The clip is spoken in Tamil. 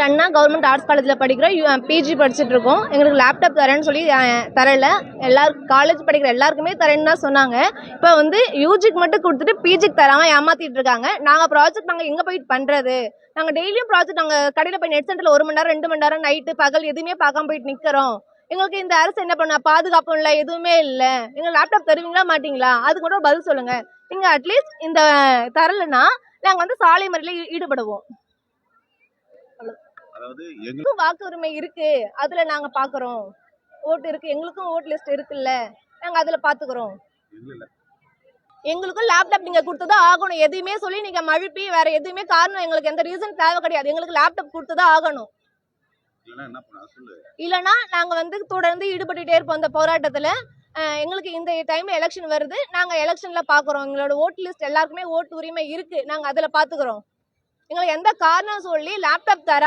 அண்ணா கவர்மெண்ட் ஆர்ட்ஸ் காலேஜில் படிக்கிறோம். பிஜி படிச்சுட்டு இருக்கோம். எங்களுக்கு லேப்டாப் தரேன்னு சொல்லி தரல. எல்லாருக்கும் காலேஜ் படிக்கிற எல்லாருக்குமே தரேன்னு தான் சொன்னாங்க. இப்போ வந்து யூஜிக்கு மட்டும் கொடுத்துட்டு பிஜிக்கு தராமல் ஏமாத்திட்டு இருக்காங்க. நாங்கள் ப்ராஜெக்ட் எங்கே போயிட்டு பண்ணுறது? நாங்கள் டெய்லியும் ப்ராஜெக்ட் கடையில் போய் நெட் சென்டரில் 1 மணி நேரம் 2 மணி நேரம் நைட்டு பகல் எதுவுமே பார்க்காம போயிட்டு நிற்கிறோம். எங்களுக்கு இந்த அரசு என்ன பண்ண பாதுகாப்பும் இல்லை, எதுவுமே இல்லை. எங்களுக்கு லேப்டாப் தருவீங்களா மாட்டீங்களா? அது கூட பதில் சொல்லுங்க. நீங்கள் அட்லீஸ்ட் இந்த தரலைன்னா நாங்கள் வந்து சாலை மறியலில் ஈடுபடுவோம். வாக்கு உரிமை இருக்கு, அதுல நாங்க பாக்குறோம். ஓட்டு இருக்கு, எங்களுக்கும் ஓட் லிஸ்ட் இருக்குல்ல, நாங்க அதுல பாத்துக்கிறோம். எங்களுக்கும் லேப்டாப் நீங்க கொடுத்ததா ஆகணும். எதுவுமே சொல்லி நீங்க மழுப்பி வேற எதுவுமே காரணம் எங்களுக்கு எந்த ரீசன் தேவை கிடையாது. எங்களுக்கு லேப்டாப் கொடுத்ததா ஆகணும். இல்லைன்னா நாங்க வந்து தொடர்ந்து ஈடுபட்டுட்டே இருப்போம் அந்த போராட்டத்துல. எங்களுக்கு இந்த டைம்ல எலெக்ஷன் வருது, நாங்க எலெக்ஷன்ல பாக்குறோம். எங்களோட ஓட் லிஸ்ட் எல்லாருக்குமே ஓட்டு உரிமை இருக்கு, நாங்க அதுல பாத்துக்கிறோம். எங்களுக்கு எந்த காரணம் சொல்லி லேப்டாப் தராம